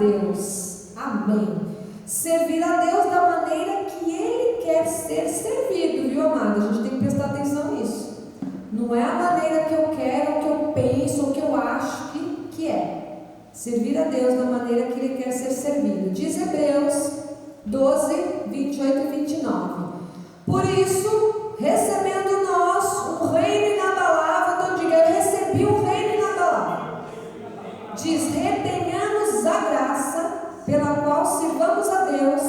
Deus. Amém. Servir a Deus da maneira que Ele quer ser servido, viu, amado? A gente tem que prestar atenção nisso. Não é a maneira que eu quero, ou que eu penso, ou que eu acho que é. Servir a Deus da maneira que Ele quer ser servido. Diz Hebreus 12, 28 e 29. Por isso, recebendo nós um reino inabalável, então diga, eu recebi um reino inabalável. Diz, retenhamos a graça pela qual sirvamos a Deus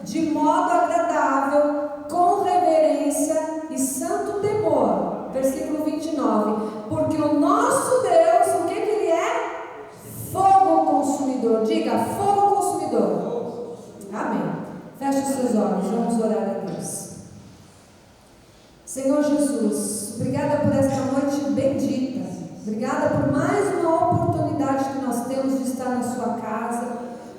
de modo agradável, com reverência e santo temor. Versículo 29. Porque o nosso Deus, o que Ele é? Fogo consumidor. Diga, fogo consumidor. Amém. Feche os seus olhos, vamos orar a Deus. Senhor Jesus, obrigada por esta noite bendita. Obrigada por mais uma oportunidade que nós temos de estar na sua casa.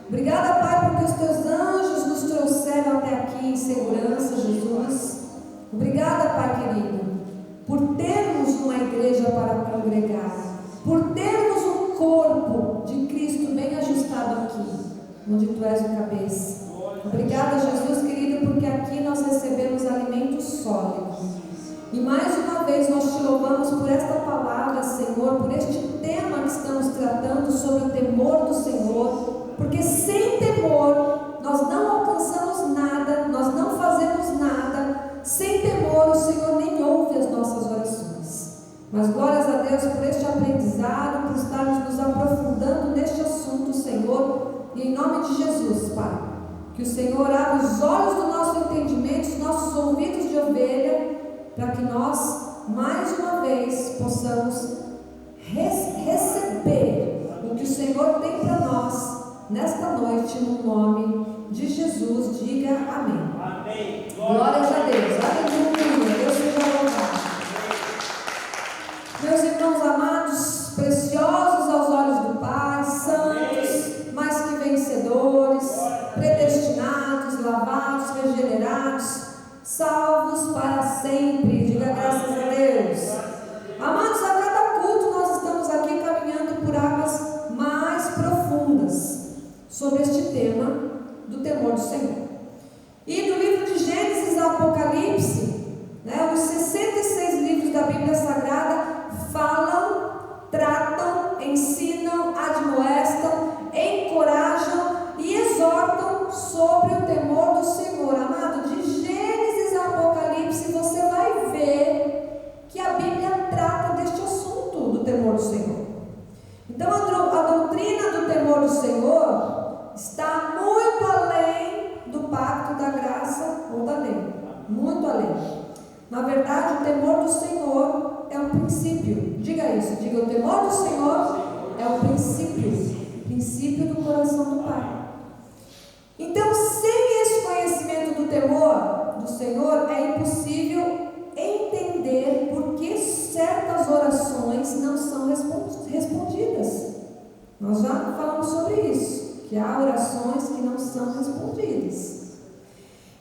Obrigada, Pai, porque os teus anjos nos trouxeram até aqui em segurança, Jesus. Obrigada, Pai querido, por termos uma igreja para congregar, por termos um corpo de Cristo bem ajustado aqui, onde Tu és o cabeça. Obrigada, Jesus querido, porque aqui nós recebemos alimentos sólidos. E mais uma vez nós Te louvamos por esta palavra, Senhor, por este tema que estamos tratando sobre o temor do Senhor, porque sem temor nós não alcançamos nada, nós não fazemos nada. Sem temor o Senhor nem ouve as nossas orações. Mas glórias a Deus por este aprendizado, por estarmos nos aprofundando neste assunto, Senhor, e em nome de Jesus, Pai, que o Senhor abra os olhos do nosso entendimento, os nossos ouvidos de ovelha, para que nós, mais uma vez, possamos receber o que o Senhor tem para nós nesta noite, no nome de Jesus. Diga amém. Amém. Glórias a Deus. Aleluia. Deus seja louvado. Meus irmãos amados, preciosos aos olhos do Pai, santos, mais que vencedores, predestinados, lavados, regenerados, salvos para sempre. Diga graças a Deus. Amados, a cada culto nós estamos aqui caminhando por águas mais profundas sobre este tema do temor do Senhor. E do livro de Gênesis ao Apocalipse, os 66 livros da Bíblia Sagrada falam, tratam, ensinam, admoestam, encorajam e exortam sobre o temor do Senhor. Amado, de Gênesis ao Apocalipse você vai ver que a Bíblia trata deste assunto do temor do Senhor. Então a doutrina do temor do Senhor está muito além do pacto da graça ou da lei, muito além. Na verdade, o temor do Senhor é um princípio. Diga isso, diga, o temor do Senhor é um princípio do coração do Pai. Então, sem esse conhecimento do temor do Senhor, é impossível entender por que certas orações não são respondidas. Nós já falamos sobre isso, que há orações que não são respondidas.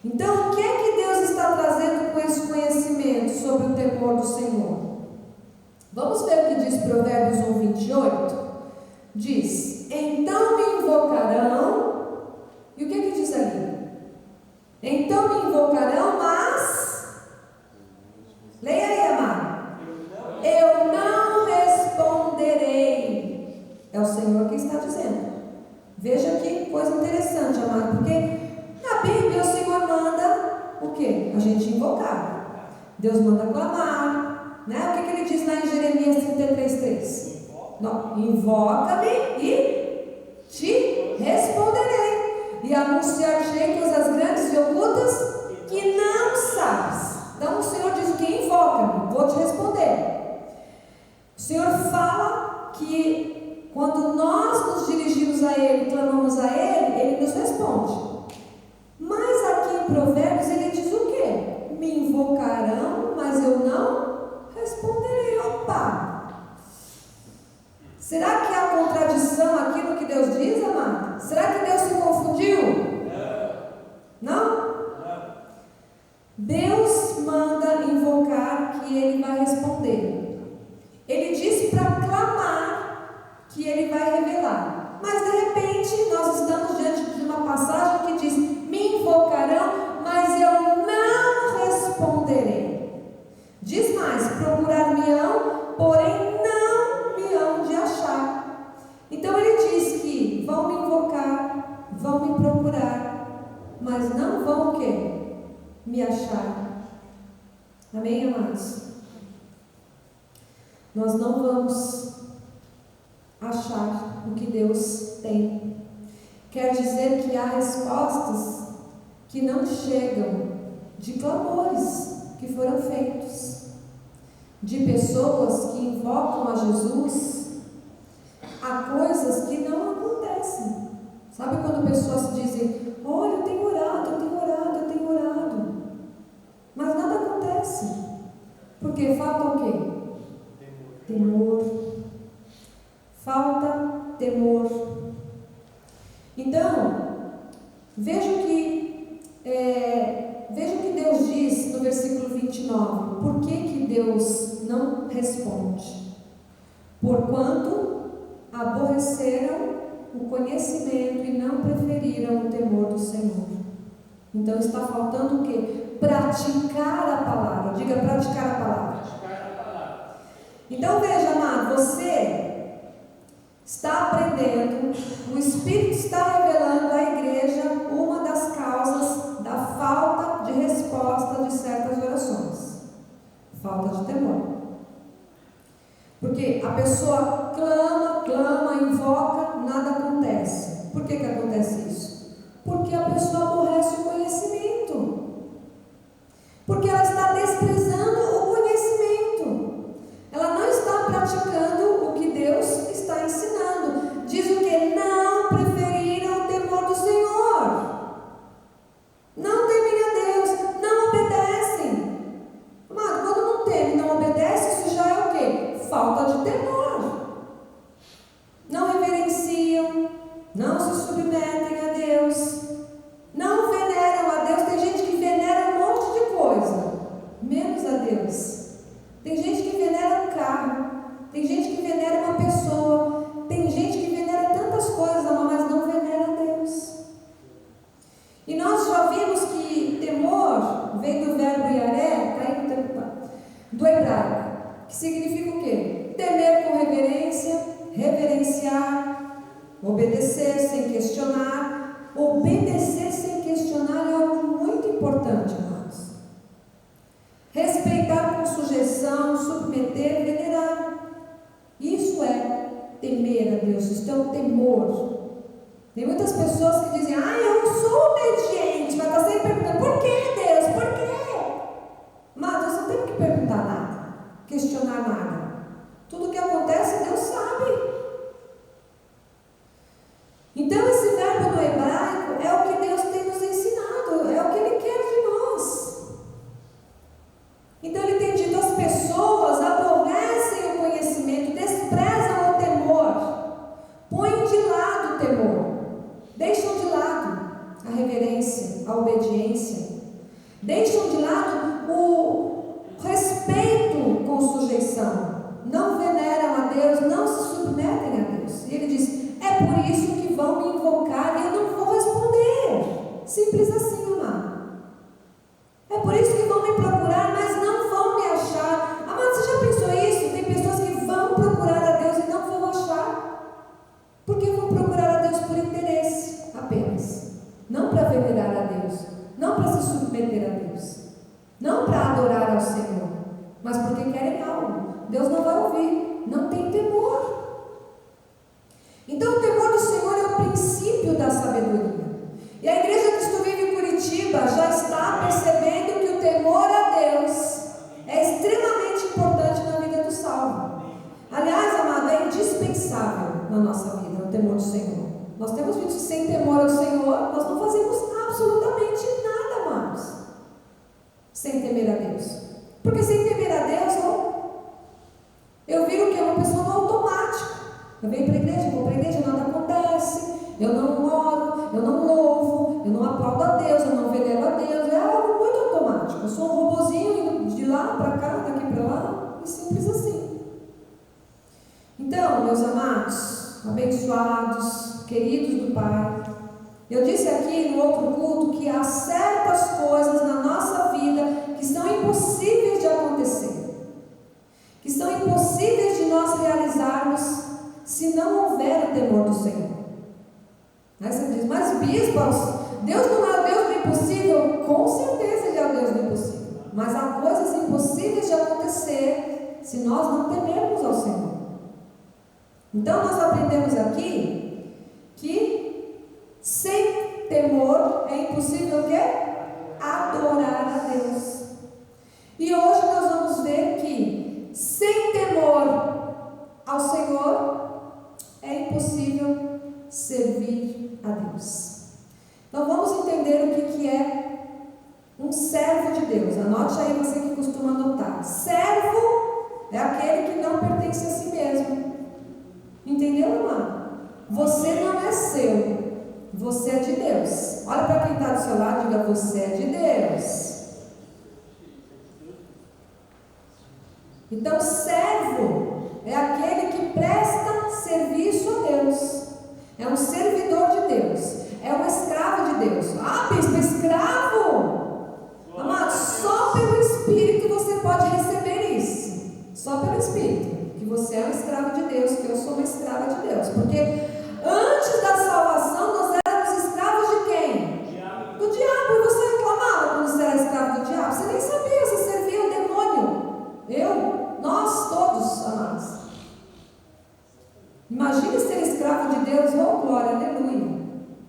Então, o que é que Deus está trazendo com esse conhecimento sobre o temor do Senhor? Vamos ver o que diz Provérbios 1:28. Diz, então me invocarão. E o que diz ali? Então me invocarão, mas... Leia aí, amado. Eu não responderei. É o Senhor que está dizendo. Veja que coisa interessante, amado, porque na Bíblia o Senhor manda o quê? A gente invocar. Deus manda clamar, né? O que ele diz lá em Jeremias 33:3? Invoca-me e te responderei, e anunciar-te coisas grandes e ocultas que não sabes. Então o Senhor diz o que? Invoca-me, vou te responder. O Senhor fala que quando nós nos dirigimos a Ele, clamamos a Ele, Ele nos responde. Mas aqui em Provérbios ele diz o quê? Me invocarão, mas eu não responderei. Opa! Será que há contradição aqui no que Deus diz, amado? Será que Deus se confundiu? Não? Deus manda invocar que Ele vai responder. Ele disse para clamar que Ele vai revelar. Mas de repente nós estamos vão me procurar, mas não vão o quê? Me achar. Amém, amados? Nós não vamos achar o que Deus tem. Quer dizer que há respostas que não chegam de clamores que foram feitos, de pessoas que invocam a Jesus, há coisas que não acontecem. Sabe quando pessoas dizem: olha, eu tenho orado, eu tenho orado, eu tenho orado, mas nada acontece, porque falta o quê? Temor. Falta temor. Então, veja o que Deus diz no versículo 29. Por que Deus não responde? Porquanto aborreceram o conhecimento e não preferiram o temor do Senhor. Então está faltando o quê? Praticar a palavra. Diga: praticar a palavra. Então veja, amado, você está aprendendo, o Espírito está revelando à igreja uma das causas da falta de resposta de certas orações: falta de temor. Porque a pessoa clama, invoca, nada acontece. Por que acontece isso? Porque a pessoa aborrece o conhecimento. Porque ela está desprezando o conhecimento. Ela não está praticando o que Deus está ensinando. Diz o que? Não preferiram o temor do Senhor. Não temem a Deus, não obedecem. Mas quando não temem, não obedece, isso já é o quê? Falta de temor. Não reverenciam, não se submetem a Deus, não veneram a Deus. Tem gente que venera um monte de coisa, menos a Deus. Tem gente que venera um carro, tem gente que venera uma pessoa, tem gente que venera tantas coisas, mas não venera a Deus. E nós já vimos que temor vem do verbo yaré, do hebraico, que significa o quê? Temer com reverência, reverenciar, obedecer sem questionar. Obedecer sem questionar é algo muito importante, amados. Respeitar com sujeição, submeter, venerar. Isso é temer a Deus, isso é o temor. Tem muitas pessoas que dizem: eu sou obediente, mas está sempre perguntando: por que, Deus? Por quê? Mas Deus não tem que perguntar nada, questionar nada. Tudo que acontece, Deus sabe. Então, esse verbo no hebraico é o que Deus tem nos ensinado, é o que Ele quer de nós. Então, Ele tem dito: as pessoas aborrecem o conhecimento, desprezam o temor, põem de lado o temor, deixam de lado a reverência, a obediência, deixam de lado o respeito com sujeição, não veneram a Deus, não se submetem a Deus. E Ele diz: é por isso que vão me invocar e eu não vou responder. Simples assim, amado. É por isso que vão me procurar, mas não vão me achar. Amado, você já pensou isso? Tem pessoas que vão procurar a Deus e não vão achar. Porque vão procurar a Deus por interesse apenas. Não para venerar a Deus, não para se submeter a Deus, não para adorar ao Senhor, mas porque querem algo. Deus não vai ouvir, não tem temor. Então o temor do Senhor é o princípio da sabedoria. E a Igreja Cristo Vive em Curitiba já está percebendo que o temor a Deus é extremamente importante na vida do salvo. Aliás, amado, é indispensável na nossa vida o temor do Senhor. Nós temos visto que sem temor ao Senhor, nós não fazemos absolutamente nada, amados, sem temer a Deus. Porque sem temer a Deus, eu viro o que? Uma pessoa no automático. Eu venho para a igreja, vou para a igreja, nada acontece, eu não oro, eu não louvo, eu não aplaudo a Deus, eu não venero a Deus. É algo muito automático. Eu sou um robozinho indo de lá para cá, daqui para lá, e simples assim. Então, meus amados, abençoados, queridos do Pai, eu disse aqui no outro culto que há certas coisas na nossa vida que são impossíveis de acontecer, que são impossíveis de nós realizarmos se não houver o temor do Senhor. Aí você diz, mas bispo, Deus não é o Deus do impossível? Com certeza Ele é o Deus do impossível. Mas há coisas impossíveis de acontecer se nós não temermos ao Senhor. Então nós aprendemos aqui que sem temor é impossível o quê? Adorar a Deus. E hoje nós vamos ver que sem temor ao Senhor é impossível servir a Deus. Então vamos entender o que é um servo de Deus. Anote aí, você que costuma anotar. Servo é aquele que não pertence a si mesmo. Entendeu, amado? Você não é seu, você é de Deus. Olha para quem está do seu lado e diga: você é de Deus. Então, servo é aquele que presta serviço a Deus. É um servidor de Deus. É um escravo de Deus. Ah, bispo, escravo? Amado, só pelo Espírito você pode receber isso. Só pelo Espírito. Que você é um escravo de Deus, que eu sou uma escrava de Deus. Porque antes da salvação nós éramos escravos de quem? Do diabo. E você reclamava quando você era escravo do diabo? Você nem sabia, você servia o demônio. Nós todos, amados. Imagine ser escravo de Deus, oh glória, aleluia,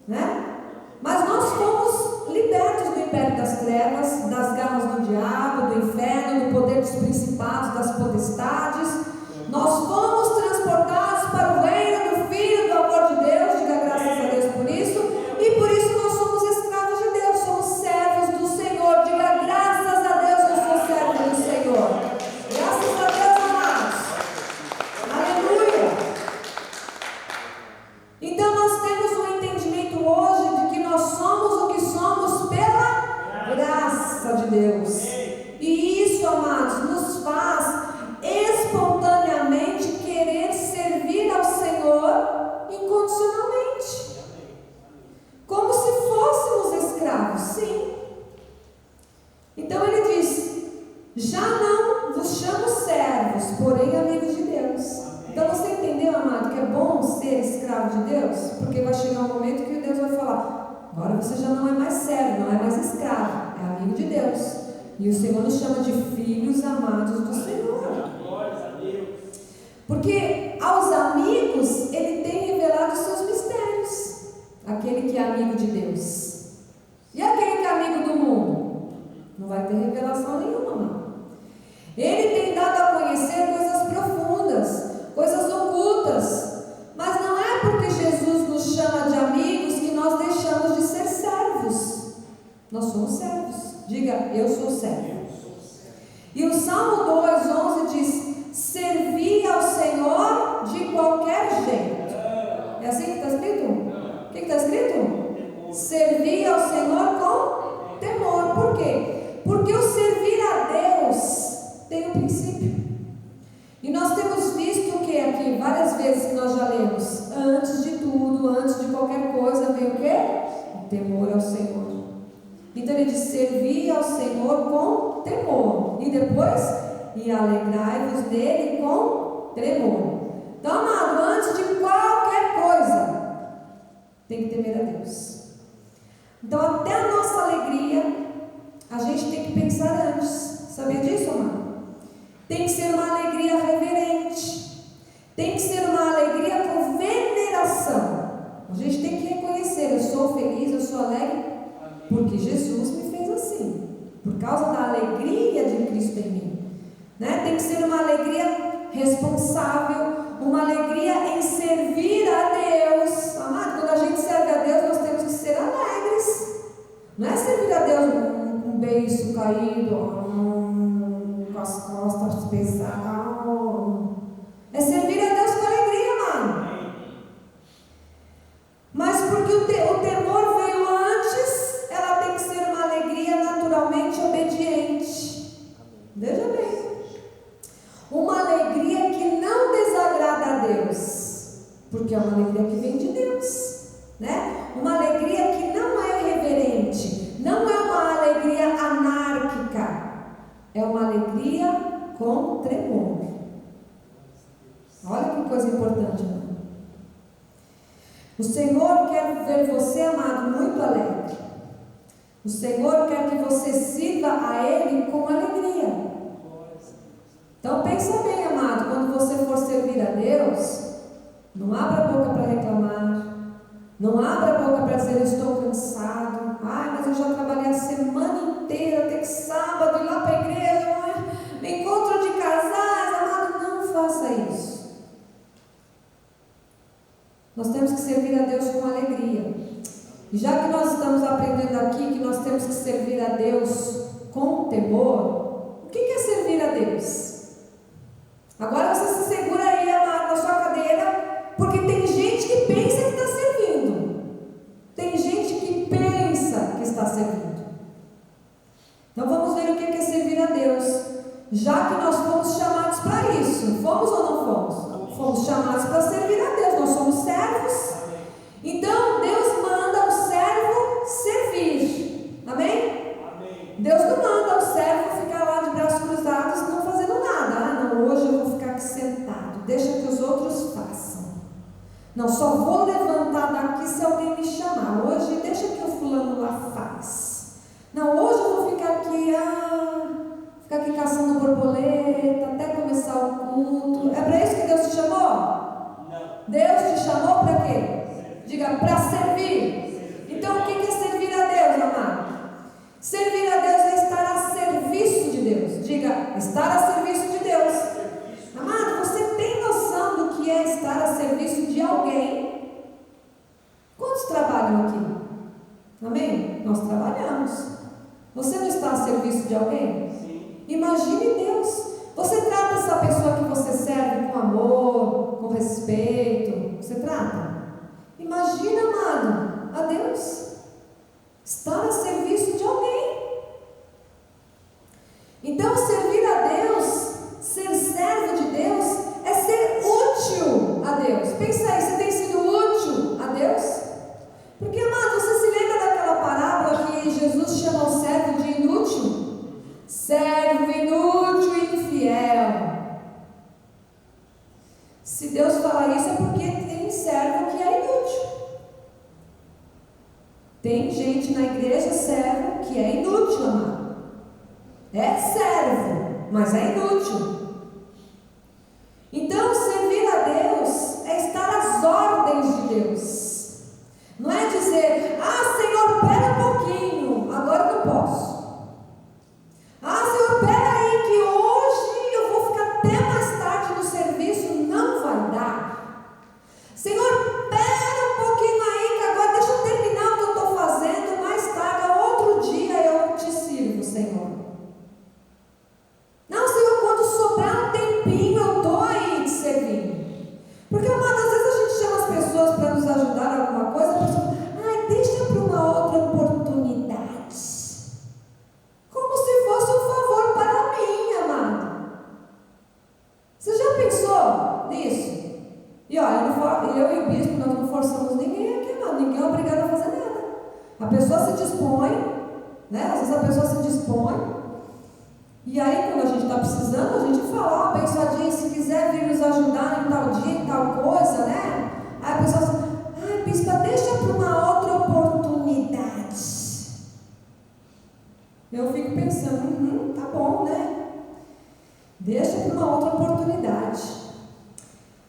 né? Mas nós fomos libertos do império das trevas, das garras do diabo, do inferno, do poder dos principados, das potestades. Nós fomos transportados para o reino do Filho do amor de Deus. Diga graças a Deus por isso. E por isso nós somos escravos de Deus, somos servos do Senhor. Diga graças a Deus, eu sou servo do Senhor. Graças a Deus, amados. Aleluia. Então nós temos um entendimento hoje de que nós somos o que somos pela graça de Deus. E isso, amados, nos faz espontaneamente querer servir ao Senhor incondicionalmente. Como se fôssemos escravos, sim. Então ele diz: já não vos chamo servos, porém amigos de Deus. Então você entendeu, amado, que é bom ser escravo de Deus? Porque vai chegar um momento que Deus vai falar: agora você já não é mais servo, não é mais escravo, é amigo de Deus. E o Senhor nos chama de filhos amados do Senhor. Porque aos amigos Ele tem revelado os seus mistérios. Aquele que é amigo de Deus. E aquele que é amigo do mundo? Não vai ter revelação nenhuma, não. Ele tem dado a conhecer coisas profundas, coisas ocultas. Mas não é porque Jesus nos chama de amigos que nós deixamos de ser servos. Nós somos servos. Diga: eu sou servo. E o Salmo 2:11 diz: servir ao Senhor de qualquer jeito. É assim que está escrito? O que está escrito? Servir ao Senhor com temor. Por quê? Porque o servir a Deus tem um princípio. E nós temos visto o que aqui, várias vezes que nós já lemos: antes de tudo, antes de qualquer coisa, vem o quê? O temor ao Senhor. Então ele diz: servir ao Senhor com temor. E depois: e alegrai-vos dele com tremor. Então, amado, antes de qualquer coisa, tem que temer a Deus. Então, até a nossa alegria, a gente tem que pensar antes. Sabia disso, amado? Tem que ser uma alegria reverente. Tem que ser uma alegria com veneração. A gente tem que reconhecer: eu sou feliz, eu sou alegre, porque Jesus me fez assim, por causa da alegria de Cristo em mim. Né? Tem que ser uma alegria responsável, uma alegria em servir a Deus. Amado, quando a gente serve a Deus, nós temos que ser alegres. Não é servir a Deus com um beiço caído, com as costas pesadas. É servir a Deus com alegria, mano. Mas porque o temor veio antes, ela tem que ser uma alegria naturalmente obediente. Veja bem. Uma alegria que não desagrada a Deus, porque é uma alegria que vem de Deus, né? Uma alegria que não é irreverente, não é uma alegria anárquica, é uma alegria com tremor. Olha que coisa importante, né? O Senhor quer ver você, amado, muito alegre. O Senhor quer que você sirva a Ele com alegria. Então pensa bem, amado, quando você for servir a Deus, não abra a boca para reclamar, não abra a boca para dizer: eu estou cansado, ai, mas eu já trabalhei a semana inteira, tem que sábado ir lá para a igreja, encontro de casais. Amado, não faça isso. Nós temos que servir a Deus com alegria. E já que nós estamos aprendendo aqui que nós temos que servir a Deus com temor, o que é servir a Deus? Agora você se segura aí, amado, na sua cadeira, porque tem gente que pensa que está servindo. Tem gente que pensa que está servindo. Então vamos ver o que é servir a Deus. Já que nós fomos chamados para isso. Fomos ou não fomos? Fomos chamados para servir a Deus. Nós somos servos. Então Deus manda o servo servir. Amém? Amém. Deus não manda o servo ficar lá de braços cruzados não fazendo nada. Ah, não, hoje eu vou ficar aqui sentado. Deixa que os outros façam. Não, só vou levantar daqui se alguém me chamar. Hoje deixa que o fulano lá faz. Não, hoje eu vou ficar aqui caçando borboleta até começar o culto. É para isso que Deus te chamou? Não. Deus te chamou para quê? Diga, para servir. Então o que é servir a Deus, amado? Servir a Deus é estar a serviço de Deus. Diga, estar a serviço de Deus. Amado, você tem noção do que é estar a serviço de alguém? Quantos trabalham aqui? Amém? Nós trabalhamos. Você não está a serviço de alguém? Sim. Imagine Deus. Você trata essa pessoa que você serve com amor, com respeito. Você trata? Imagina, amado, a Deus. Estar a serviço de alguém. Então, servir a Deus, ser servo de Deus, é ser útil a Deus. Pensa aí, você tem sido útil a Deus? Porque, amado, você se lembra daquela parábola que Jesus chama o servo de inútil? Servo inútil e infiel. Se Deus falar isso é porque tem servo que é inútil. Tem gente na igreja servo que é inútil, amado. É servo, mas é inútil. Então, servir a Deus é estar às ordens de Deus. Não é dizer: ah, Senhor, pera um pouquinho, agora eu não posso. Ah, Senhor, pera aí que hoje eu vou ficar até mais tarde no serviço, não vai dar. Senhor, pera um pouquinho aí que agora deixa eu terminar o que eu estou fazendo, mais tarde, outro dia eu te sirvo, Senhor. Não, Senhor, quando sobrar um tempinho eu estou aí te servindo. Porque, amado, às vezes a gente chama as pessoas para nos ajudar em alguma coisa, a pessoa, deixa para uma outra oportunidade. Como se fosse um favor para mim, amado. Você já pensou nisso? E olha, eu e o bispo, nós não forçamos ninguém aqui, não. Ninguém é obrigado a fazer nada. A pessoa se dispõe, né? Às vezes a pessoa se dispõe. E aí, quando a gente está precisando, a gente fala: ó, abençoadinho, se quiser vir nos ajudar em tal dia, em tal coisa, né? Aí a pessoa fala: ai, bispa, deixa para uma outra oportunidade. Eu fico pensando: tá bom, né? Deixa para uma outra oportunidade.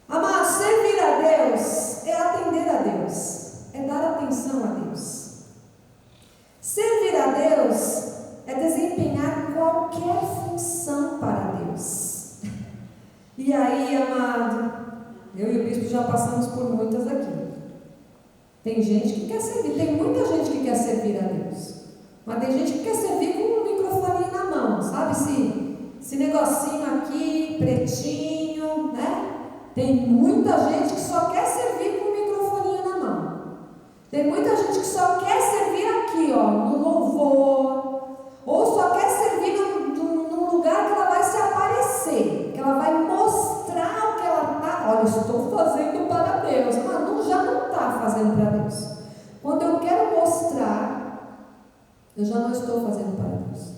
Amado, servir a Deus é atender a Deus, é dar atenção a Deus. Servir a Deus é desempenhar qualquer função para Deus. E aí, amado, eu e o bispo já passamos por muitas aqui. Tem gente que quer servir, tem muita gente que quer servir a Deus. Mas tem gente que quer servir com um microfone na mão, sabe? Esse negocinho aqui, pretinho, né? Tem muita gente que só quer servir com o microfone na mão. Tem muita gente que só quer servir aqui, ó, no louvor. Ou só quer servir num lugar que ela vai se aparecer, que ela vai mostrar o que ela está. Olha, eu estou fazendo para Deus. Mas já não está fazendo para Deus. Quando eu quero mostrar, eu já não estou fazendo para Deus.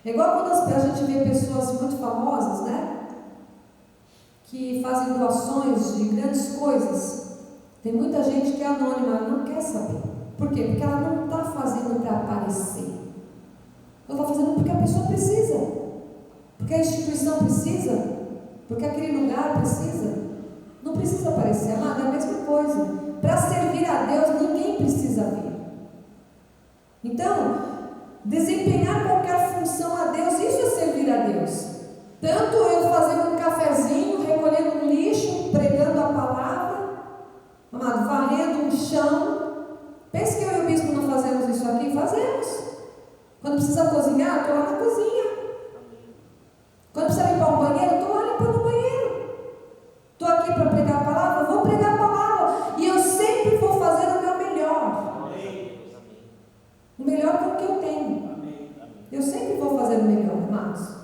É igual quando a gente vê pessoas muito famosas, né? Que fazem doações de grandes coisas. Tem muita gente que é anônima, ela não quer saber. Por quê? Porque ela não está fazendo para aparecer. Ela está fazendo porque a pessoa precisa. Porque a instituição precisa. Porque aquele lugar precisa. Não precisa aparecer, amado, é a mesma coisa. Para servir a Deus, ninguém precisa ver. Então, desempenhar qualquer função a Deus, isso é servir a Deus. Tanto eu fazendo um cafezinho, recolhendo um lixo, pregando a palavra, amado, varrendo um chão. Pense que eu e o bispo não fazemos isso aqui? Fazemos. Quando precisa cozinhar, estou lá na cozinha. Quando precisa limpar um banheiro, estou lá limpando o banheiro. Estou aqui para pregar a palavra, vou pregar a palavra. E eu sempre vou fazer o meu melhor. O melhor do que eu tenho. Eu sempre vou fazer o melhor, amados.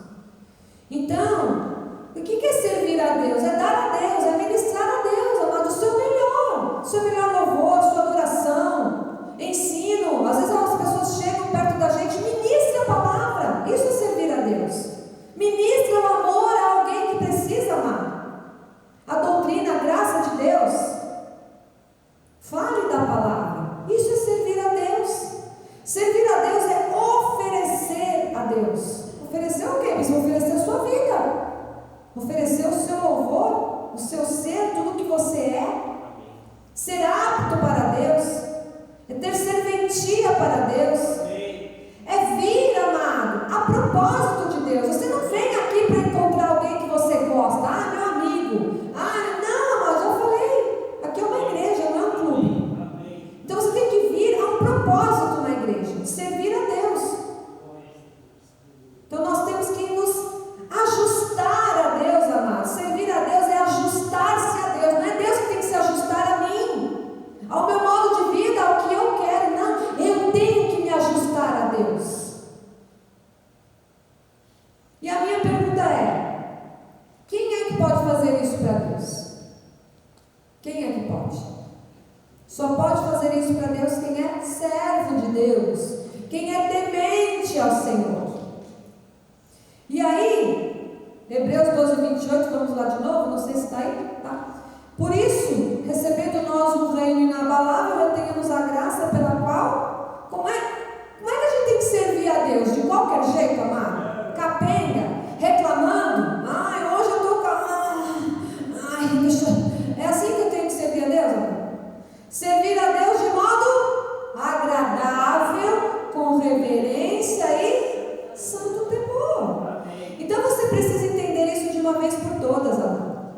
Então, o que é servir a Deus? É dar a Deus, é ministrar a Deus, amado, o seu melhor louvor, sua adoração, ensino. Às vezes as pessoas chegam perto da gente, ministra a palavra. Isso é servir a Deus. Ministra o amor a alguém que precisa, amado. A doutrina, a graça de Deus. Fale da palavra. Isso é servir a Deus. Servir a Deus é oferecer a Deus. Oferecer o quê? Você oferecer a sua vida. Oferecer o seu louvor, o seu ser, tudo que você é. Ser apto para Deus. É ter serventia para Deus. É vir, amado, a propósito de Deus. Você não vem aqui para encontrar alguém que você gosta. Ah, meu amigo. Ah, não, mas eu falei. Aqui é uma igreja, não é um clube. Então você tem que vir a um propósito na igreja. Servir a Deus. Então nós temos que nos ajustar a Deus, amado. Servir a Deus é ajustar-se a Deus. Não é Deus que tem que se ajustar a mim, ao meu modo de vida, ao que eu quero. Não, eu tenho que me ajustar a Deus. E a minha pergunta é: quem é que pode fazer isso para Deus? Quem é que pode? Só pode fazer isso para Deus quem é servo de Deus, quem é temente ao Senhor. E aí, Hebreus 12, 28, vamos lá de novo, não sei se está aí, tá? Por isso, recebendo nós um reino inabalável, retenhamos a graça pela qual, como é que a gente tem que servir a Deus? De qualquer jeito, amado? Capenga, reclamando, hoje eu estou é assim que eu tenho que servir a Deus, amado? Servir a Deus de modo agradável, com reverência e santo temor. Então você precisa entender isso de uma vez por todas, amado.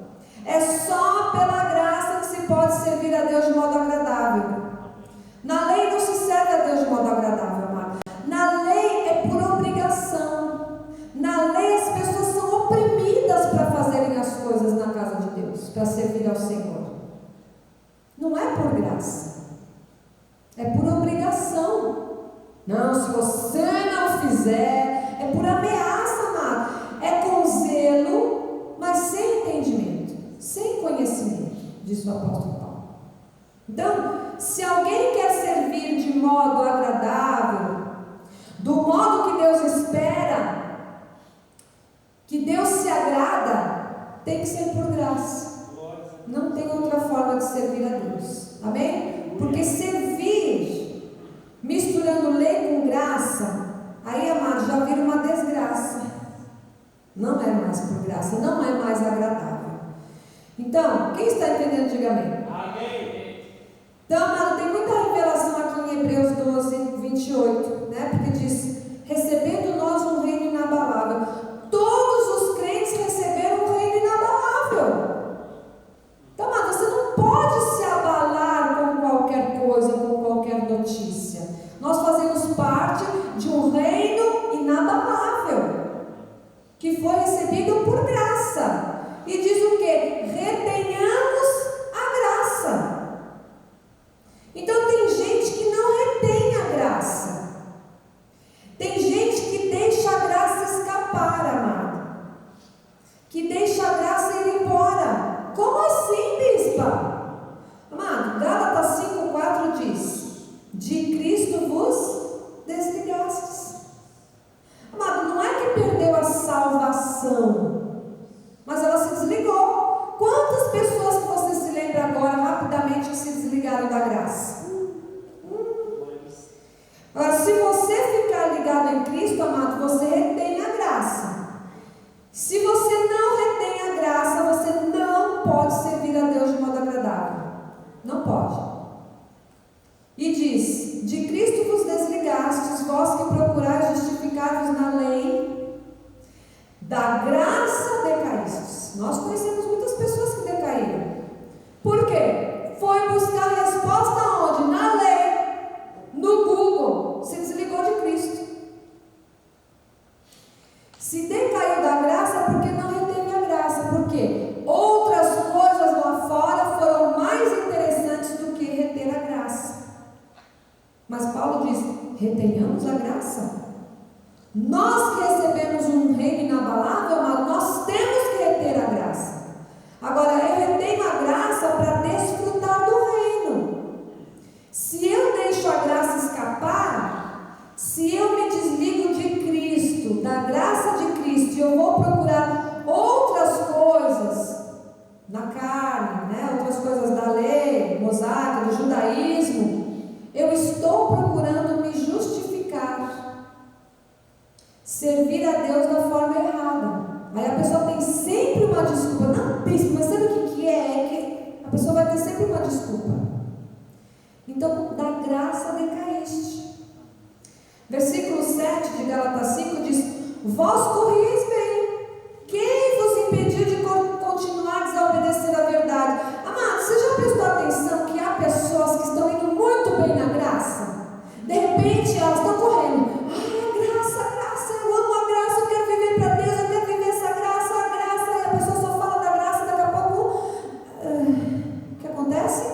É só pela graça que se pode servir a Deus de modo agradável. Na lei não se serve a Deus de modo agradável, amado. Na lei é por obrigação. Na lei as pessoas são oprimidas para fazerem as coisas na casa de Deus, para servir ao Senhor. Não é por graça, é por obrigação. Não, se você não fizer, é por ameaça, amado. É com zelo, mas sem entendimento, sem conhecimento, diz o apóstolo Paulo. Então, se alguém quer servir de modo agradável, do modo que Deus espera, que Deus se agrada, tem que ser por graça. Não tem outra forma de servir a Deus. Amém? Porque servir misturando lei com graça, aí, amado, já vira uma desgraça. Não é mais por graça, não é mais agradável. Então, quem está entendendo, diga amém. Amém. Então, amado, tem muita revelação aqui em Hebreus 12, 28, né? Porque diz: recebendo nós um reino inabalável. Todos os crentes receberam um reino inabalável. Então, amado, você não pode se abalar com qualquer coisa, com qualquer notícia. Nós fazemos parte de um reino inabalável, que foi recebido por graça. E diz o quê? Retenhamos a graça. Cristo, amado, você retém a graça. Se você não retém a graça, você não pode servir a Deus de modo agradável. Não pode. E diz: de Cristo vos desligastes, vós que procurais justificar-vos na lei, da graça decaístes. Nós conhecemos muitas pessoas que decaíram. Por quê? Foi buscar resposta onde? Na lei. No Google. Se desligou de Cristo. Se decaiu da graça é porque não reteve a graça. Por quê? Outras coisas lá fora foram mais interessantes do que reter a graça. Mas Paulo diz: retenhamos a graça. Nós que recebemos um reino inabalável, mas nós temos que reter a graça. Agora, eu retenho a graça para desfrutar do reino. Se eu deixo a graça escapar, se eu me desligo de Cristo, da graça de Cristo, e eu vou procurar outras coisas na carne, né? Outras coisas da lei, mosaica, do judaísmo, eu estou procurando me justificar, servir a Deus da forma errada. Aí a pessoa tem sempre uma desculpa. Não, bispo, mas sabe o que é? Que a pessoa vai ter sempre uma desculpa. Então, da graça decaíste. Versículo 7 de Gálatas 5 diz: vós corrieis bem. Quem vos impediu de continuardes a obedecer a verdade? Amado, você já prestou atenção que há pessoas que estão indo muito bem na graça? De repente elas estão correndo. Ai, a graça, eu amo a graça, eu quero viver para Deus, eu quero viver essa graça, a graça. E a pessoa só fala da graça, daqui a pouco o que acontece?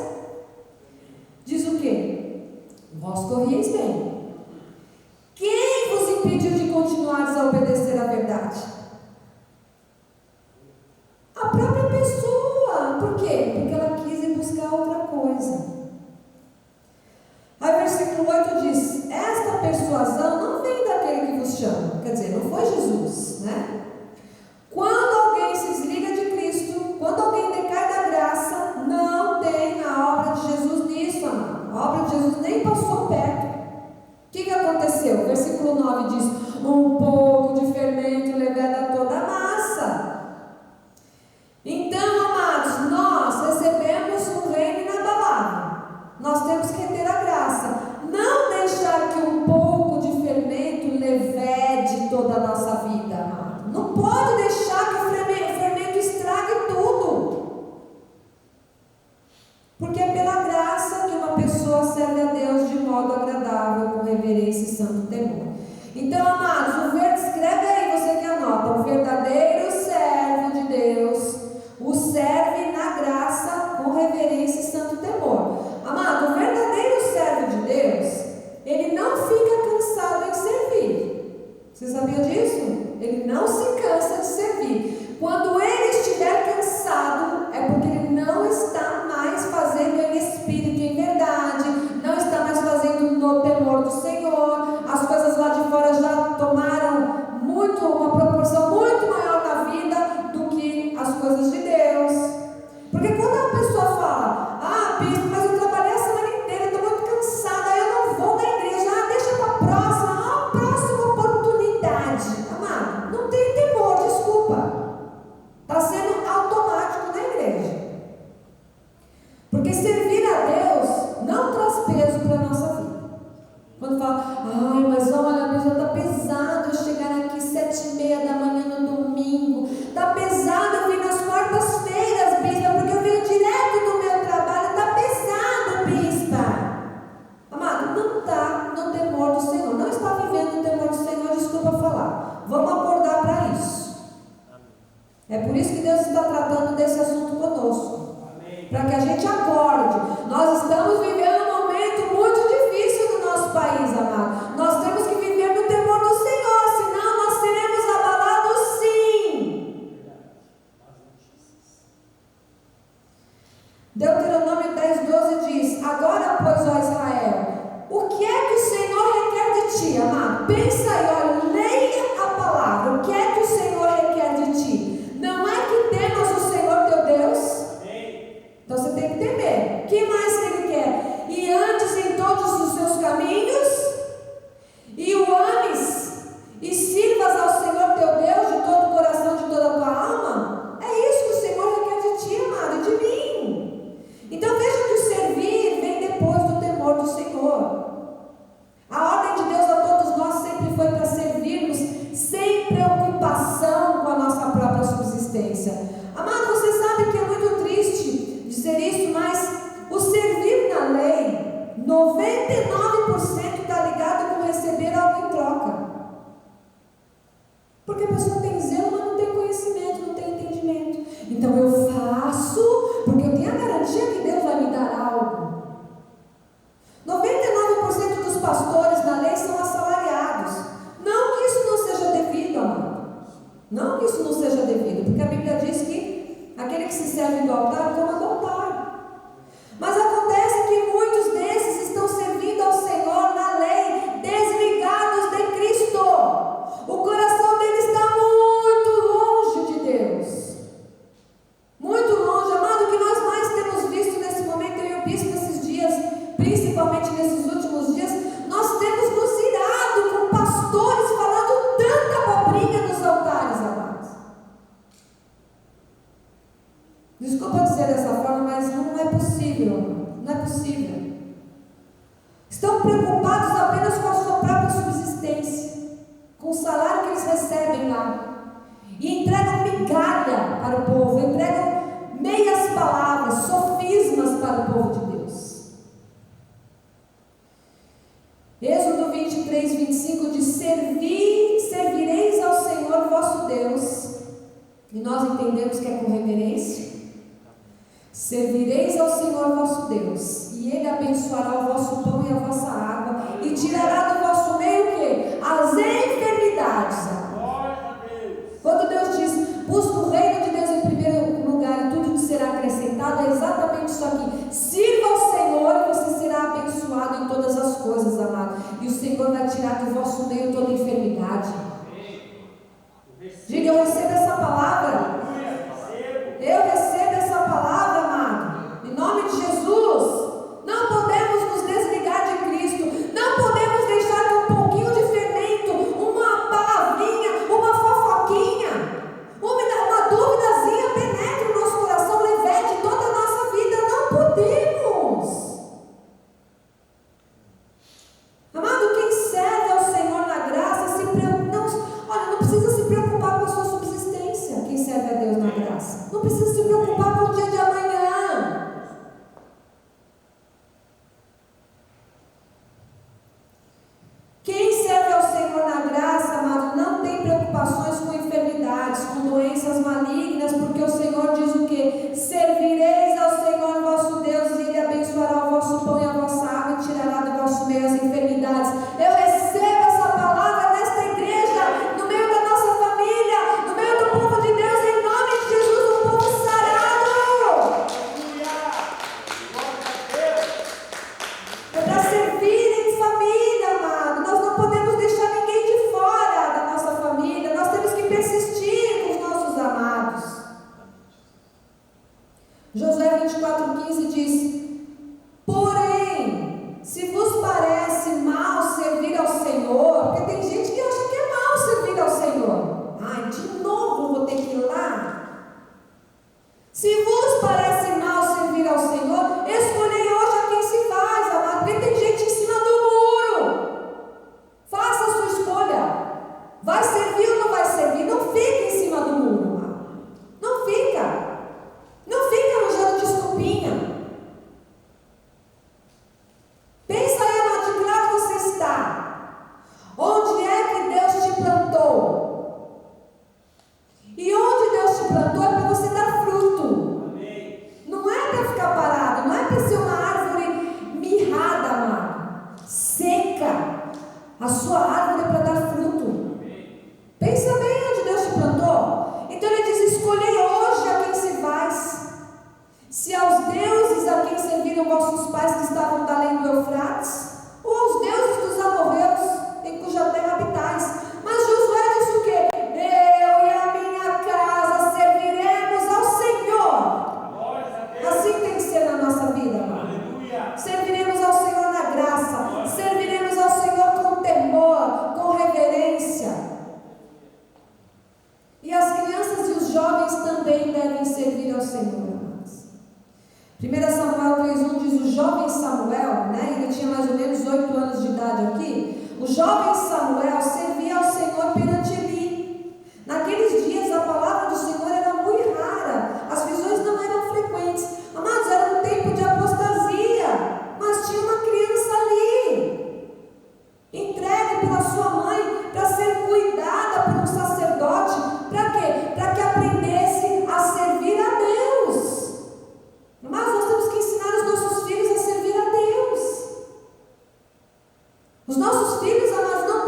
Diz o quê? Vós corrieis bem. Quem vos impediu de continuares a obedecer a verdade? A própria pessoa. Por quê? Porque ela quis ir buscar outra coisa. Aí versículo 8 diz: esta persuasão não vem daquele que vos chama. Quer dizer, não foi Jesus, né? Quando alguém se desliga de Cristo, quando alguém decai da graça, não tem a obra de Jesus nisso, amado. A obra de Jesus nem passou perto. O que aconteceu? Versículo 9 diz: um pouco de fermento leveda toda a massa. Então, amados, nós recebemos um reino inabalável. Nós temos que ter a graça. Não deixar que um pouco de fermento levede toda a nossa vida, amado. Não pode deixar que o fermento estrague tudo. Porque é pela graça que uma pessoa serve a Deus de modo agradável, com reverência e santo temor. Então, amados, escreve aí, você que anota: o verdadeiro servo de Deus o serve na graça, com reverência e santo temor. Amado, o verdadeiro servo de Deus, ele não fica cansado em servir. Você sabia disso? Ele não se cansa de servir. Quando ele estiver cansado, é porque ele não está mais fazendo em espírito e em verdade, não está mais fazendo no temor do Senhor. As coisas lá de fora já tomaram uma proporção muito maior na vida do que as coisas de Deus. Porque quando a pessoa fala: ah, bispo, mas eu trabalhei a semana inteira, estou muito cansada, eu não vou na igreja, deixa para a próxima oportunidade. Amado, não tem temor, desculpa. Está sendo automático na igreja. Porque servir a Deus não traz peso para a nossa vida. Quando fala: ai, mas olha, Deus, está pesado eu chegar aqui 7h30 da manhã no domingo, está pesado eu vir nas quartas-feiras, bispa, porque eu venho direto do meu trabalho, está pesado, bispa. Amado, não está no temor do Senhor, não está vivendo no temor do Senhor, desculpa falar. Vamos acordar para isso. É por isso que Deus está tratando desse assunto conosco, para que a gente acorde. Nós estamos vivendo um momento muito difícil no nosso país, amado. Nós temos que viver no temor do Senhor, senão nós seremos abalados sim. Deuteronômio 10:12 diz: agora, pois, ó Israel, o que é que o Senhor requer de ti, amado? Pensa aí, olha, leia a palavra. O que é que o Senhor requer de ti? Não é que temas o Senhor teu Deus? Então você tem que temer. O que mais que Ele quer? E antes em todos os seus caminhos, e o ames. visto esses dias, principalmente nesses últimos dias, nós temos nos irado com pastores falando tanta abobrinha nos altares, amados. Desculpa dizer dessa forma, mas não é possível, não é possível. Estão preocupados apenas com a sua própria subsistência, com o salário que eles recebem lá, e entregam migalha para o povo, entregam meias palavras, sofismas para o povo de Deus. Êxodo 23, 25 diz: servireis ao Senhor vosso Deus, e nós entendemos que é com reverência. Servireis ao Senhor vosso Deus, e Ele abençoará o vosso pão e a vossa água, e tirará do vosso meio o quê? As enfermidades. Quando Deus diz, busca o reino de Deus em primeiro lugar e tudo te será acrescentado, é exatamente isso aqui. Sirva ao Senhor e você será abençoado em todas as coisas, amado. E o Senhor vai tirar do vosso meio toda enfermidade. Diga, eu recebo essa palavra. Eu recebo essa palavra, amado. Em nome de Jesus. Não podemos nos desligar de Cristo. Não podemos deixar que um pouquinho de fermento, uma palavrinha, uma fofoquinha, uma duvidazinha penetre o nosso coração, levete toda a nossa vida. Não podemos. Amado, quem serve ao Senhor na graça, não precisa se preocupar com a sua subsistência. Quem serve a Deus na graça não precisa se preocupar com o dia de amanhã. Quem serve ao Senhor na graça, amado, não tem preocupações com enfermidades, com doenças malignas, porque o Senhor diz o quê? Servireis ao Senhor vosso Deus, e Ele abençoará o vosso pão e a vossa água, e tirará do vosso meio as enfermidades. Eu recebo essa palavra nesta igreja, no meio da nossa família, no meio do povo de Deus, em nome de Jesus, um povo sarado. É para servir em família, amado. Nós não podemos deixar ninguém de fora da nossa família. Nós temos que persistir com os nossos amados. Josué 24:15 diz: porém, se vos parece mal servir ao Senhor, porque tem gente que acha que é mal servir ao Senhor. Ai, de novo vou ter que ir lá. Se vos parece mal servir ao Senhor, escolhei hoje a quem se faz, amado, porque tem gente em cima do muro. Faça a sua escolha. Vai servir ou não vai servir? Não fica em cima do muro, amado. Não fica. Não fica arranjando desculpinha. Pensa aí, amado, de que lado você está. Onde é que Deus te plantou? E onde Deus te plantou é para você dar fruto. Amém. Não é para ficar parado, não é para ser uma árvore mirrada, amado, seca. A sua árvore é para dar fruto. Amém. Pensa bem onde Deus te plantou. Então Ele diz: escolhei hoje a quem se faz. Se aos deuses a quem serviram vossos pais que estavam da além do Eufrates, ou aos deuses dos amorreus em cuja terra habitais. Mas Josué disse o quê? Eu e a minha casa serviremos ao Senhor. Assim tem que ser na nossa vida, amado. Serviremos ao Senhor na graça. Serviremos ao Senhor com temor, com reverência. E as crianças e os jovens também devem servir ao Senhor. 1 Samuel 3:1 diz: o jovem Samuel, ele tinha mais ou menos 8 anos de idade aqui. O jovem Samuel servia ao Senhor perante Eli. Naqueles dias a palavra do Senhor era muito rara, as visões não eram frequentes. Amados, era um tempo de apostasia, mas tinha uma criança ali, entregue pela sua mãe para ser cuidada por um sacerdote. Para quê? Para que aprendesse a servir a Deus. Mas nós temos que ensinar os nossos filhos a servir a Deus. Os nossos filhos, amados, não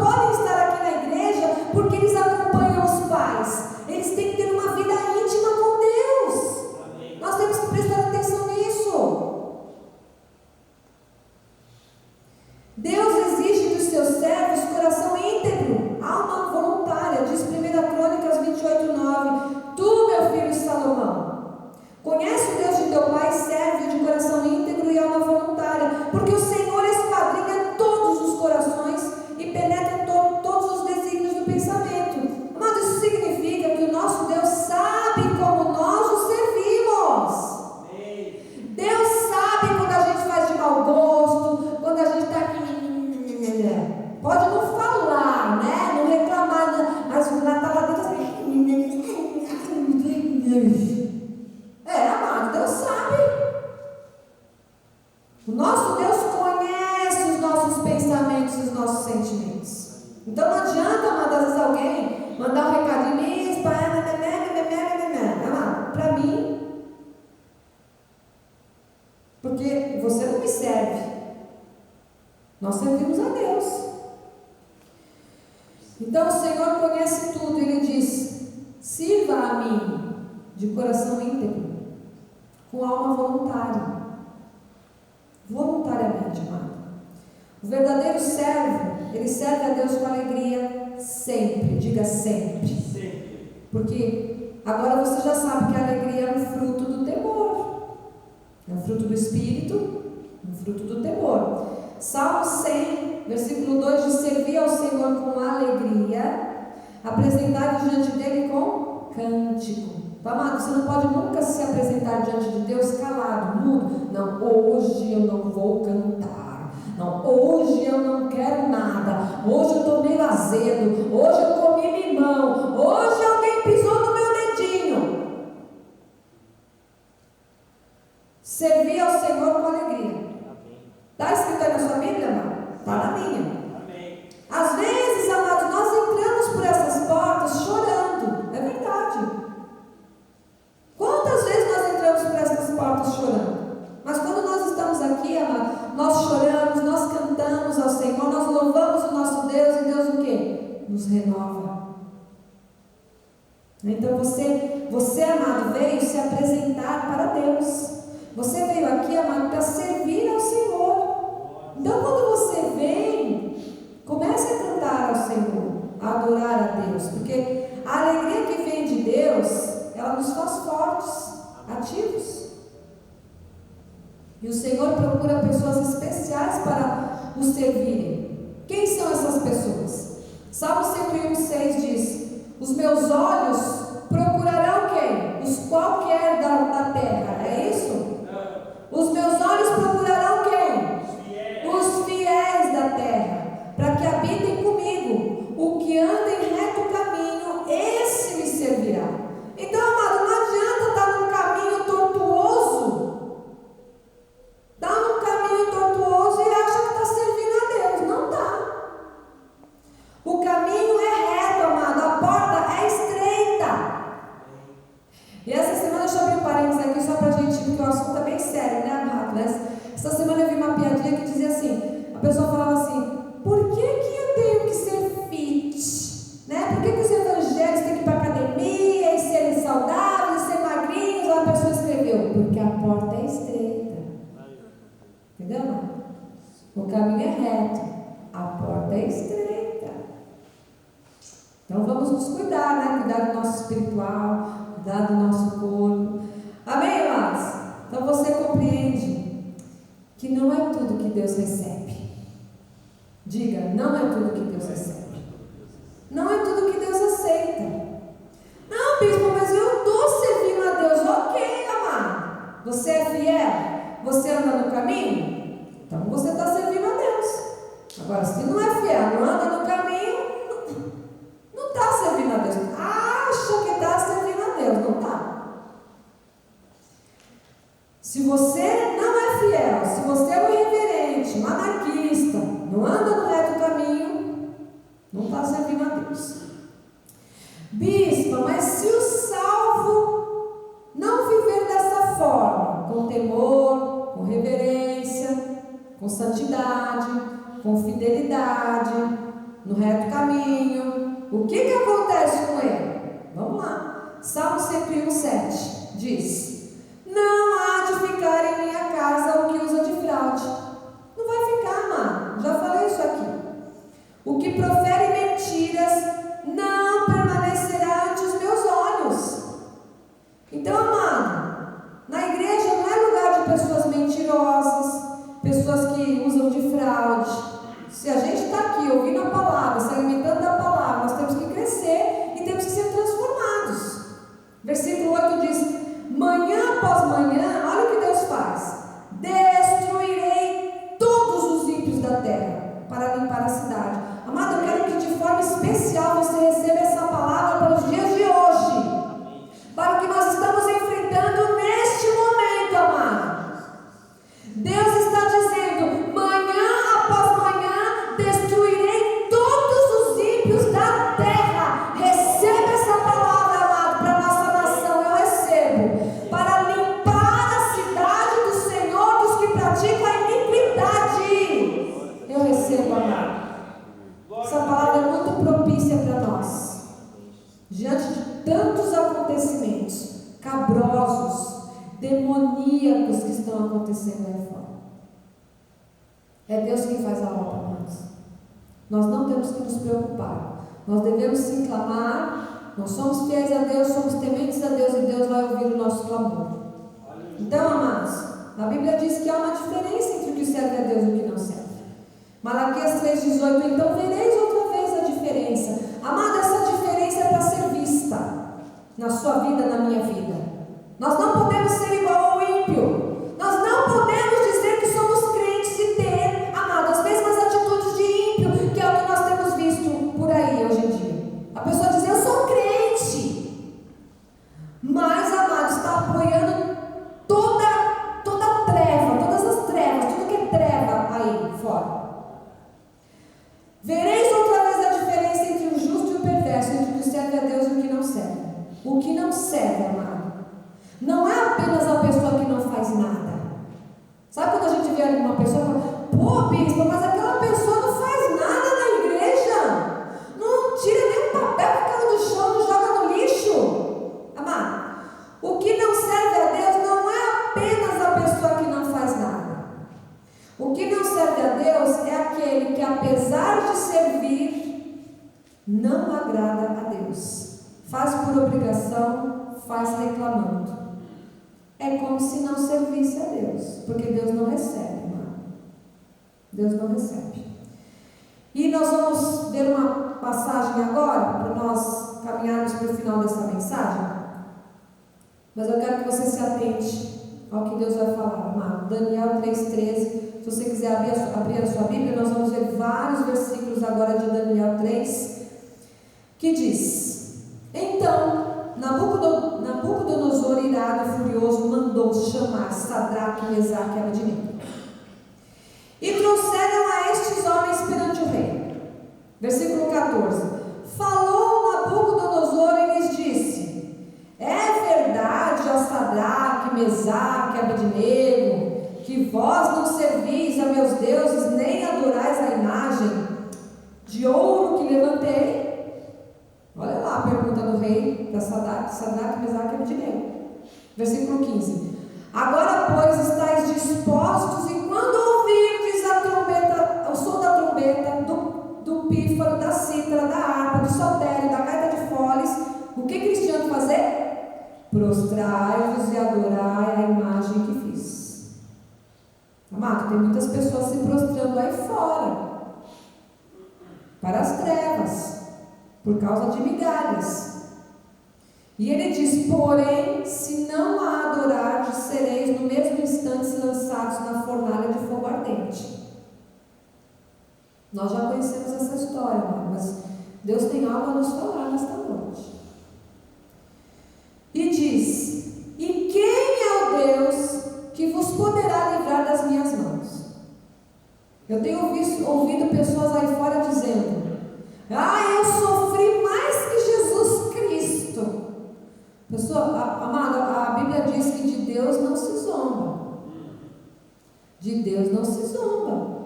O nosso Deus conhece os nossos pensamentos e os nossos sentimentos. Então não adianta, amado, às vezes alguém mandar um recadinho para mim, porque você não me serve. Nós servimos a Deus. Então o Senhor conhece tudo. Ele diz: sirva a mim de coração íntegro, com alma voluntária. Voluntariamente, amado. O verdadeiro servo, ele serve a Deus com alegria sempre. Diga sempre. Sempre. Porque agora você já sabe que a alegria é um fruto do temor. É um fruto do Espírito, um fruto do temor. Salmo 100, versículo 2 diz: servir ao Senhor com alegria, apresentar diante dele com cântico. Amado, você não pode nunca se apresentar diante de Deus calado, mudo. Não, hoje eu não vou cantar. Não, hoje eu não quero nada. Hoje eu estou meio azedo. Hoje eu comi limão. Hoje alguém pisou no meu dedinho. Servir ao Senhor com alegria. Está escrito aí na sua Bíblia, amado? Está na minha. Amém. Às vezes, amados, nós entramos por essas portas chorando. É verdade. Quantas vezes nós entramos por essas portas chorando? Mas quando nós estamos aqui, amado, nós choramos, nós cantamos ao Senhor, nós louvamos o nosso Deus, e Deus o quê? Nos renova. Então você, amado, veio se apresentar para Deus. Você veio aqui, amado, para servir ao Senhor. Então quando você vem, comece a cantar ao Senhor, a adorar a Deus, porque a alegria que vem de Deus, ela nos faz fortes, ativos. E o Senhor procura pessoas especiais para o servirem. Quem são essas pessoas? Salmo 101:6 diz: os meus olhos procurarão quem? Os qualquer da terra. É isso? Os meus olhos procurarão quem? Os fiéis da terra, para que habitem comigo. O que anda em reto caminho, esse me servirá. Então, amado, não adianta estar num caminho tortuoso. Está num caminho tortuoso e acha que está servindo a Deus. Não está. O caminho é reto, amado. A porta é estreita. E essa semana, deixa eu abrir um parênteses aqui só para a gente, porque o assunto é bem sério, né, amado? Essa semana eu vi uma piadinha que dizia assim, a pessoa falava assim: por que eu tenho que ser fit? Né? Por que os evangélicos têm que ir para a academia e serem saudáveis, ser magrinhos? A pessoa escreveu: porque a porta é estreita. Entendeu, amado? O caminho é reto, a porta é estreita. Então vamos nos cuidar, né? Cuidar do nosso espiritual, cuidar do nosso corpo. Amém, amados? Então você compreende que não é tudo que Deus recebe. Diga: não é tudo que Deus recebe. Não é tudo que Deus aceita. Não, bispo, mas eu estou servindo a Deus. Ok, amado. Você é fiel? Você anda no caminho? Então você está servindo a Deus. Agora, se não é fiel, não anda no caminho, não está servindo a Deus. Acha que está servindo a Deus, não está. Se você não é fiel, se você é um irreverente, um anarquista, não anda no reto caminho, não está servindo a Deus. Bispa, mas se o salvo não viver dessa forma, com temor, com reverência, com santidade, com fidelidade, no reto caminho, o que acontece com ele? Vamos lá. Salmo 101:7 diz: não há de ficar em minha casa o que usa de fraude. Não vai ficar, amado. Já falei isso aqui. O que profere mentiras não permanecerá ante os meus olhos. Então, amado, na igreja não é lugar de pessoas mentirosas, pessoas que usam de fraude. Se a gente está aqui ouvindo a palavra, se alimentando da palavra, nós temos que crescer e temos que ser transformados. Versículo 8 diz: manhã após manhã, olha o que Deus faz: destruirei todos os ímpios da terra para limpar a cidade. Amado, eu quero que de forma especial você receba essa palavra para os dias de hoje, para o que nós estamos enfrentando neste momento, amado. Deus está dizendo acontecimentos cabrosos, demoníacos que estão acontecendo aí fora. É Deus quem faz a obra, amados. Nós não temos que nos preocupar. Nós devemos sim clamar. Nós somos fiéis a Deus, somos tementes a Deus, e Deus vai ouvir o nosso clamor. Então, amados, a Bíblia diz que há uma diferença entre o que serve a Deus e o que não serve. Malaquias 3,18: então vereis outra vez a diferença. Amado, essa diferença é para ser vista na sua vida, na minha vida. Nós não podemos ser igual ao ímpio. Nós não podemos dizer que somos crentes e ter, amado, as mesmas atitudes de ímpio, que é o que nós temos visto por aí hoje em dia. A pessoa diz: eu sou crente, mas, amado, está apoiando toda a treva, todas as trevas, tudo que é treva aí fora. Vereis outra vez a diferença entre o justo e o perverso, entre o que serve a Deus e o que não serve. O que não serve, amado, não é apenas a pessoa que não faz nada. Sabe quando a gente vê uma pessoa e fala: pô, bispo, mas aquela pessoa não faz nada na igreja, não tira nem um papel que caiu do chão, não joga no lixo. Amado, o que não serve a Deus não é apenas a pessoa que não faz nada. O que não serve a Deus é aquele que, apesar de servir, não agrada a Deus. Faz por obrigação, faz reclamando. É como se não servisse a Deus, porque Deus não recebe, irmão. Deus não recebe. E nós vamos ver uma passagem agora, para nós caminharmos para o final dessa mensagem. Mas eu quero que você se atente ao que Deus vai falar, amado. Daniel 3,13. Se você quiser abrir a sua Bíblia, nós vamos ver vários versículos agora de Daniel 3, que diz: então Nabucodonosor, irado e furioso, mandou chamar Sadraque, Mesaque e Abednego, e trouxeram a estes homens perante o rei. Versículo 14: falou Nabucodonosor e lhes disse: é verdade, ó Sadraque, Mesaque e Abednego, que vós não servis a meus deuses, nem adorais a imagem de ouro que levantei? Olha lá a pergunta do rei para Sadraque, Mesaque e Abednego. Versículo 15: agora, pois, estáis dispostos, e quando ouvirdes a trombeta, o som da trombeta, do pífaro, da cítara, da harpa, do saltério, da gaita de foles, o que eles tinham que fazer? Prostrai-vos e adorai a imagem que fiz. Amado, tem muitas pessoas se prostrando aí fora para as trevas, por causa de migalhas. E ele diz: porém, se não a adorardes, sereis no mesmo instante lançados na fornalha de fogo ardente. Nós já conhecemos essa história, mas Deus tem algo a nos falar nesta noite. E diz: e quem é o Deus que vos poderá livrar das minhas mãos? Eu tenho ouvido pessoas aí fora dizendo: eu sofri mais que Jesus Cristo. Amada, a Bíblia diz que de Deus não se zomba. De Deus não se zomba.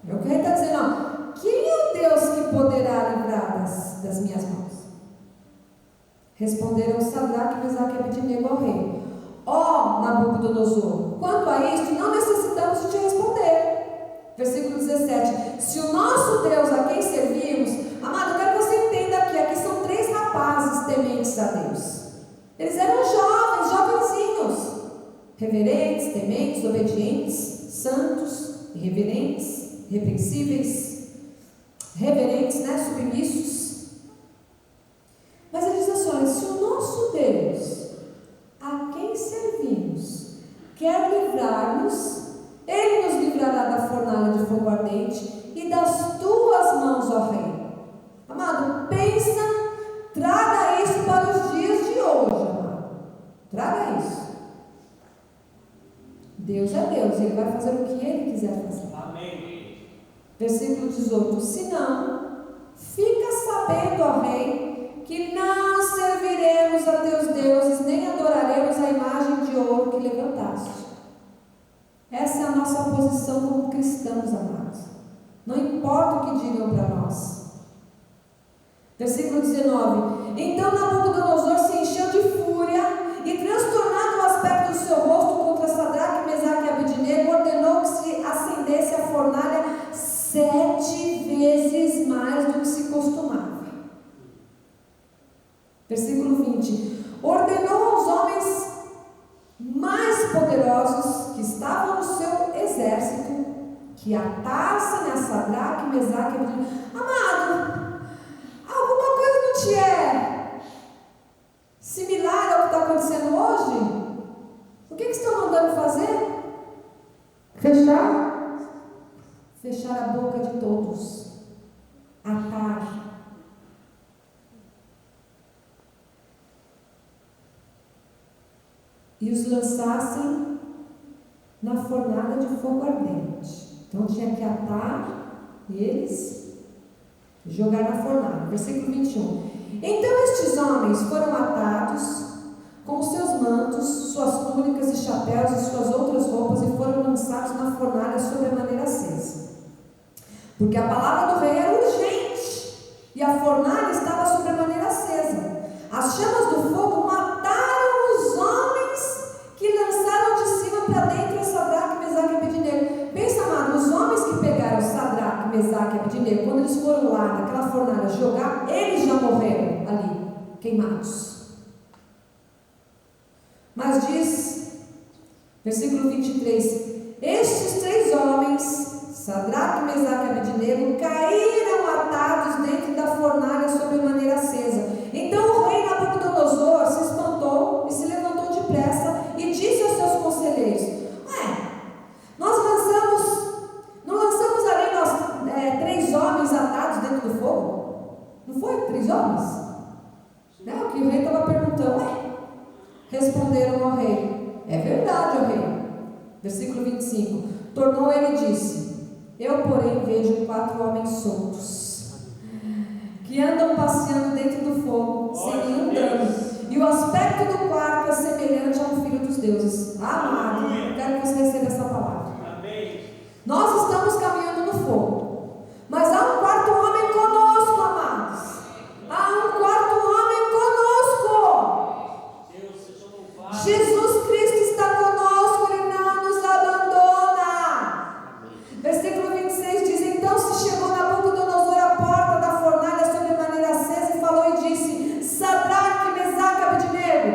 É o que ele está dizendo. Quem é o Deus que poderá livrar das minhas mãos? Responderam Sadraque, Mesaque e Abednego ao rei: ó Nabucodonosor, quanto a isto, não necessitamos de te responder. Versículo 17: se o nosso Deus a quem servimos, amado, eu quero que você entenda aqui são 3 rapazes tementes a Deus. Eles eram jovenzinhos, reverentes, tementes, obedientes, santos, irreverentes, irrepreensíveis, reverentes, submissos. Mas ele diz assim: olha, se o nosso Deus a quem servimos quer livrar-nos, Ele nos livrará da fornalha de fogo ardente e das tuas mãos, ó rei. Amado, pensa, traga isso para os dias de hoje, amado. Traga isso. Deus é Deus, Ele vai fazer o que Ele quiser fazer. Amém. Versículo 18: se não, fica sabendo, ó rei, que não serviremos a teus deuses, nem adoraremos a imagem de ouro que levantaste. Essa é a nossa posição como cristãos, amados. Não importa o que digam para nós. Versículo 19: Então Nabucodonosor se encheu de fúria e, transtornado o aspecto do seu rosto contra Sadraque, Mesaque e Abednego, ordenou que se acendesse a fornalha 7 vezes mais do que se costumava. Versículo 20. Ordenou aos homens mais poderosos que estavam no seu exército que atassem a Sadraque, Mesaque e Abednego. Amado, alguma coisa não te é similar ao que está acontecendo hoje? O que estão mandando fazer? Fechar a boca de todos, atar. E os lançassem na fornalha de fogo ardente. Então tinha que atar eles e jogar na fornalha. Versículo 21. Então estes homens foram atados com os seus mantos, suas túnicas e chapéus e suas outras roupas e foram lançados na fornalha sobremaneira acesa. Porque a palavra do rei era urgente e a fornalha estava sobremaneira acesa. As chamas do fogo mataram os homens que lançaram de cima para dentro a Sadraque, Mesaque e Abednego. Pensa, amado, os homens que pegaram Sadraque, Mesaque e Abednego, quando eles foram lá naquela fornalha jogar, eles já morreram ali, queimados. Mas diz, versículo 23, estes 3 homens, Sadraque, Mesaque e Abednego, caíram atados dentro da fornalha sobremaneira acesa. Então o rei Nabucodonosor se espantou e se levantou depressa e disse aos seus conselheiros: não lançamos ali nós 3 homens atados dentro do fogo? Não foi 3 homens? Né? O que o rei estava perguntando. Responderam ao rei: é verdade, ó rei. Versículo 25. Tornou ele e disse: eu, porém, vejo 4 homens soltos, que andam passeando dentro do fogo, sem nenhum dano, e o aspecto do quarto é semelhante a um filho dos deuses. Amado, quero que você receba essa palavra. Nós estamos caminhando no fogo, mas há um 4º homem conosco, amados. Há um 4º homem conosco. Jesus Cristo está conosco, Ele não nos abandona. Versículo 26 diz: então se chegou Nabucodonosor à porta da fornalha sobremaneira acesa e falou e disse: Sadraque, Mesaque e Abednego,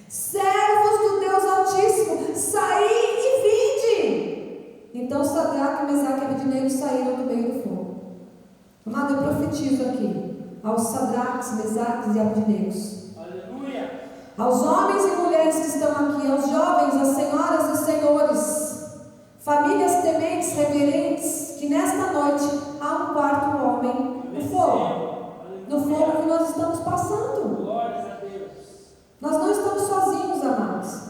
servos do Deus Altíssimo, saí e vinde. Então Sadraque, Mesaque e Abednego saíram do meio do fogo. Amado, eu profetizo aqui aos Sadraques, Mesaques e Abednegos, aos homens e mulheres que estão aqui, aos jovens, às senhoras e senhores, famílias tementes, reverentes, que nesta noite há um 4º homem no fogo que nós estamos passando. Nós não estamos sozinhos, amados,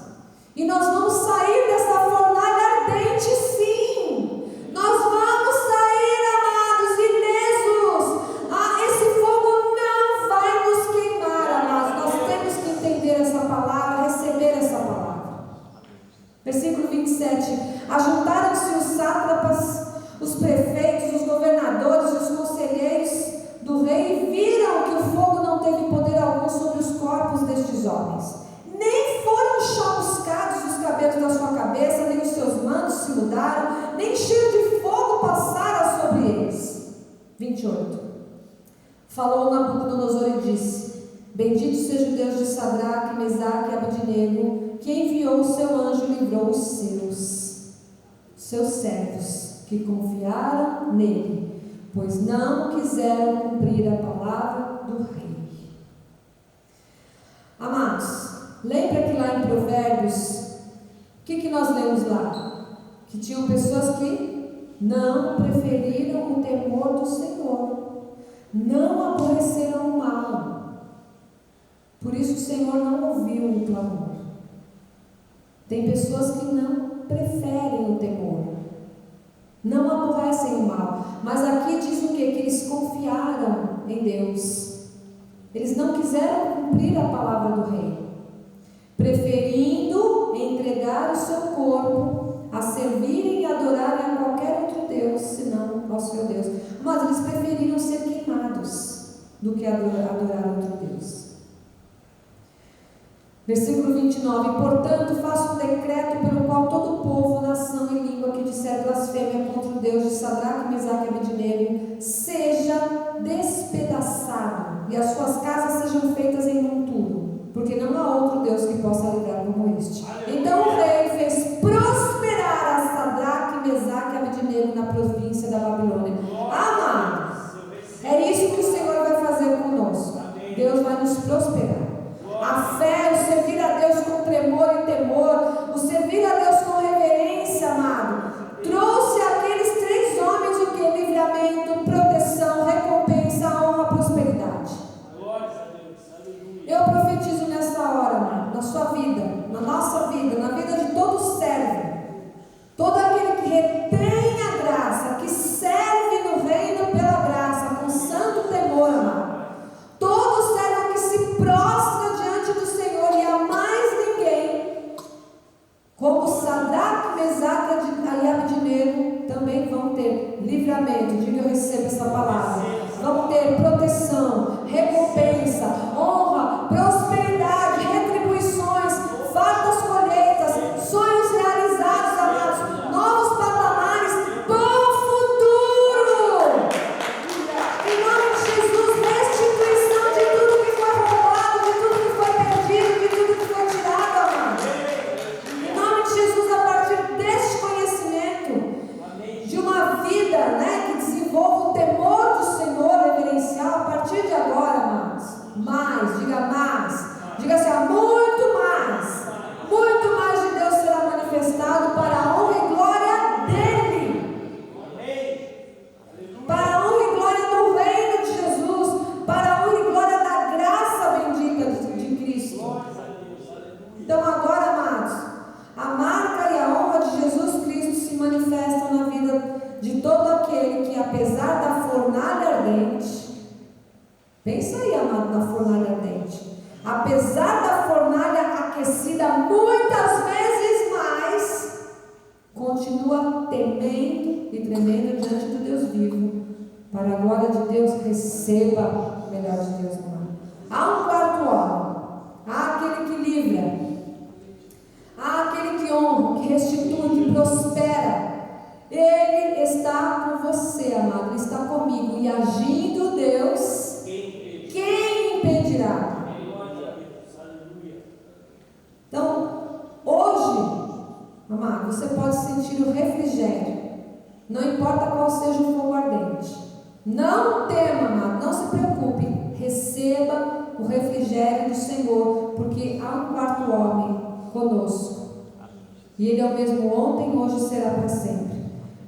e nós vamos sair dessa fornalha ardente, sim. Nós vamos sair, amados, ilesos. Esse fogo não vai nos queimar, amados. Nós temos que entender essa palavra, receber essa palavra. Versículo 27. Ajuntaram-se os sátrapas, os prefeitos, os governadores, os conselheiros do rei e viram que o fogo não teve poder algum sobre os corpos destes homens. Nem foram chamuscados os cabelos da sua cabeça, nem os seus mantos se mudaram, nem cheiro de fogo passara sobre eles. 28. Falou Nabucodonosor e disse: bendito seja o Deus de Sadraque, Mesaque e Abednego, que enviou o seu anjo e livrou os seus servos, que confiaram nele, pois não quiseram cumprir a palavra do rei. Amados, lembra que lá em Provérbios, o que nós lemos lá? Que tinham pessoas que não preferiram o temor do Senhor, não aborreceram o mal. Por isso o Senhor não ouviu o clamor. Tem pessoas que não preferem o temor, não aborrecem o mal. Mas aqui diz o quê? Que eles confiaram em Deus. Eles não quiseram cumprir a palavra do rei, preferindo entregar o seu corpo a servirem e adorarem a qualquer outro Deus, senão ao seu Deus. Mas eles preferiram ser queimados. do que adorar outro Deus. Versículo 29. Portanto, faço um decreto pelo qual todo povo, nação e língua que disser blasfêmia contra o Deus de Sadraque, Mesaque e Abednego seja despedaçado e as suas casas sejam feitas em monturo, porque não há outro Deus que possa livrar como este. Então o rei fez prosperar a Sadraque, Mesaque e Abednego na província da Babilônia. Amados, é isso que o Senhor vai fazer conosco. Deus vai nos prosperar. A fé, o servir a Deus com tremor e temor, o servir a Deus com reverência, amado, trouxe àqueles 3 homens o que? Livramento, proteção, recompensa, honra, prosperidade. Eu profetizo nessa hora, amado, na sua vida, na nossa vida, na vida de todo servo, todo aquele que retém a graça, que serve no reino pela graça, com santo temor, amado. Todo servo que se prostra diante do Senhor e a mais ninguém, como Sadraque, Mesaque e Abednego, também vão ter livramento. Diga: eu recebo essa palavra. Vão ter proteção, recompensa, honra, prosperidade, retribuições, fartas colheitas, sonhos realizados, amados, novos patamares do futuro. Em nome de Jesus, restituição de tudo que foi roubado, de tudo que foi perdido, de tudo que foi tirado, amado. Em nome de Jesus, a partir deste conhecimento, de uma vida, que desenvolva o temor do Senhor reverencial, a partir de agora, amados, mais, diga assim, muito mais de Deus será manifestado para a honra e glória dele, para a honra e glória do reino de Jesus, para a honra e glória da graça bendita de Cristo. Então agora, amados, a marca e a honra de Jesus Cristo se manifestam na vida de todo aquele que, apesar da fornalha ardente, pensa aí, amado, na fornalha ardente, apesar da fornalha aquecida muitas vezes mais, continua temendo e tremendo diante do Deus vivo, para a glória de Deus. Receba o melhor de Deus, amado. Há um quarto homem, há aquele que livra, há aquele que honra, que restitui, que prospera. Ele está com você, amado, ele está comigo, e agindo Deus, quem impedirá? Então, hoje, amado, você pode sentir o refrigério, não importa qual seja o fogo ardente. Não tema, amado, não se preocupe, receba o refrigério do Senhor, porque há um quarto homem conosco, e ele é o mesmo ontem, hoje e será para sempre.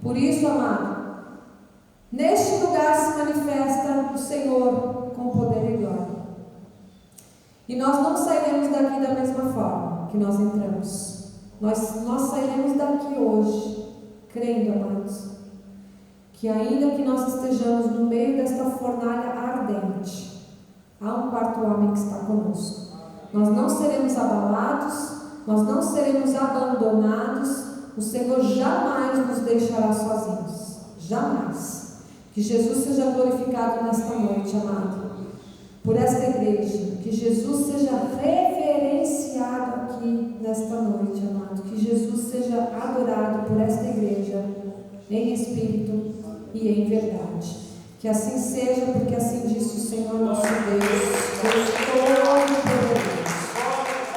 Por isso, amado, neste lugar se manifesta o Senhor com poder e glória. E nós não sairemos daqui da mesma forma que nós entramos. Nós sairemos daqui hoje, crendo, amados, que ainda que nós estejamos no meio desta fornalha ardente, há um quarto homem que está conosco. Nós não seremos abalados, nós não seremos abandonados. O Senhor jamais nos deixará sozinhos, jamais. Que Jesus seja glorificado nesta noite, amado, por esta igreja. Que Jesus seja reverenciado aqui nesta noite, amado. Que Jesus seja adorado por esta igreja, em espírito e em verdade. Que assim seja, porque assim disse o Senhor nosso Deus. Deus todo